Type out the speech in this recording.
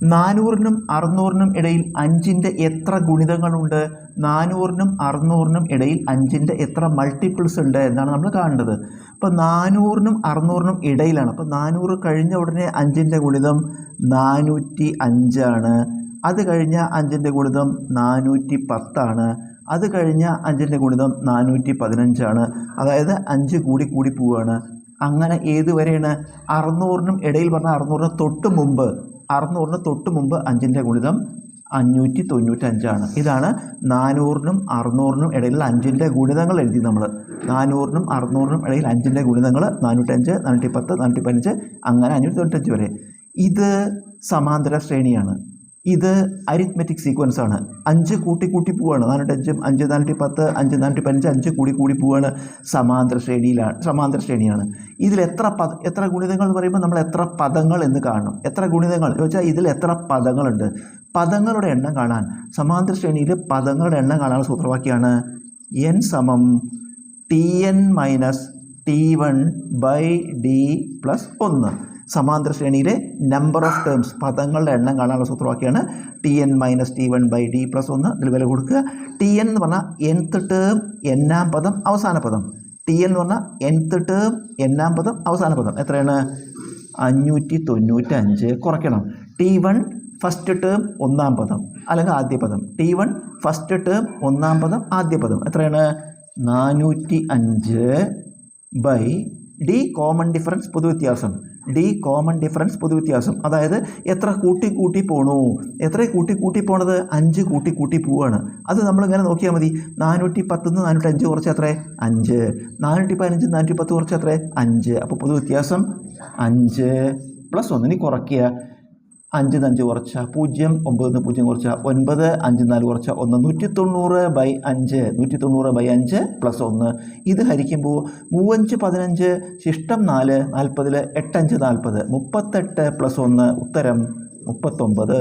400-നും 600-നും ഇടയിൽ 5ൻ്റെ എത്ര ഗുണിതങ്ങളുണ്ട്? 400-നും 600-നും ഇടയിൽ 5ൻ്റെ എത്ര മൾട്ടിപ്പിൾസ് ഉണ്ട് എന്നാണ് നമ്മൾ കാണേണ്ടത്. അപ്പോൾ 400-നും 600-നും ഇടയിലാണ്. അപ്പോൾ 400 കഴിഞ്ഞ ഉടനെ 5ൻ്റെ ഗുണിതം 405 ആണ്. അത് കഴിഞ്ഞ 5ൻ്റെ ഗുണിതം 410 ആണ്. അത് കഴിഞ്ഞ 5ൻ്റെ ഗുണിതം 415 ആണ്. അതായത് 5 കൂടി കൂടി പോവുകയാണ്. അങ്ങനെ ഏതുവരെയാണ്? 600-നും ഇടയിൽ പറഞ്ഞാൽ 600-ന് തൊട്ട് മുമ്പ് 5ൻ്റെ ഗുണിതം 595 ആണ്. ഇതാണ് 400-നും 600-നും ഇടയിലുള്ള 5ൻ്റെ ഗുണിതങ്ങൾ എഴുതി നമ്മൾ. 400-നും 600-നും ഇടയിൽ 5ൻ്റെ ഗുണിതങ്ങൾ 405, 410, 415 അങ്ങനെ 595 വരെ. ഇത് സമാന്തര ശ്രേണിയാണ്. ഇത് അരിത്മെറ്റിക് സീക്വൻസ് ആണ്. 5 കൂട്ടി കൂട്ടി പോവുകയാണ്. 405, 5 410, 5 415, 5 കൂടി കൂടി പോവുകയാണ്. സമാന്തര ശ്രേണിയാണ്. ഇതിൽ എത്ര ഗുണിതങ്ങൾ എന്ന് പറയുമ്പോൾ നമ്മൾ എത്ര പദങ്ങൾ എന്ന് കാണണം. എത്ര ഗുണിതങ്ങൾ ചോദിച്ചാൽ ഇതിൽ എത്ര പദങ്ങളുണ്ട്? പദങ്ങളുടെ എണ്ണം കാണാൻ, സമാന്തര ശ്രേണിയിൽ പദങ്ങളുടെ എണ്ണം കാണാനുള്ള സൂത്രവാക്യമാണ് n സമം Tn മൈനസ് T1/d പ്ലസ് 1. സമാന്തര ശ്രേണിയിലെ നമ്പർ ഓഫ് ടേംസ്, പദങ്ങളുടെ എണ്ണം കാണാനുള്ള സൂത്രവാക്യമാണ് Tn മൈനസ് T1/d പ്ലസ് 1. ഇതിൽ വില കൊടുക്കുക. Tn എന്ന് പറഞ്ഞാൽ nth ടേം n-ാം പദം അവസാന പദം. Tn എന്ന് പറഞ്ഞാൽ nth ടേം n-ാം പദം അവസാന പദം. എത്രയാണ്? 595. കുറയ്ക്കണം. T1 ഫസ്റ്റ് ടേം 1-ാം പദം അല്ലെങ്കിൽ ആദ്യ പദം. T1 ഫസ്റ്റ് ടേം 1-ാം പദം ആദ്യ പദം. എത്രയാണ്? 405/d കോമൺ ഡിഫറൻസ് പൊതുവ്യത്യാസം. d കോമൺ ഡിഫറൻസ് പൊതുവ്യത്യാസം. അതായത് എത്ര കൂട്ടി കൂട്ടി പോണു? എത്ര കൂട്ടി കൂട്ടി പോണത്? 5 കൂട്ടി കൂട്ടി പോവുകയാണ്. അത് നമ്മളിങ്ങനെ നോക്കിയാൽ മതി. 410-ന്ന് 405 കുറച്ച് എത്ര? 5. 415 410 കുറച്ച് എത്ര? 5. അപ്പോൾ പൊതുവ്യത്യാസം 5 + 1. ഇനി കുറയ്ക്കുക. 5-5 കുറച്ച 0, 9-ന്ന് 0 കുറച്ച 9, 5-4 കുറച്ച 1. 190/5 190/5 + 1. ഇത് ഹരിക്കുമ്പോൾ 3-5 15, ശിഷ്ടം 4, 40, 8-5 40, 38 + 1 ഉത്തരം 39.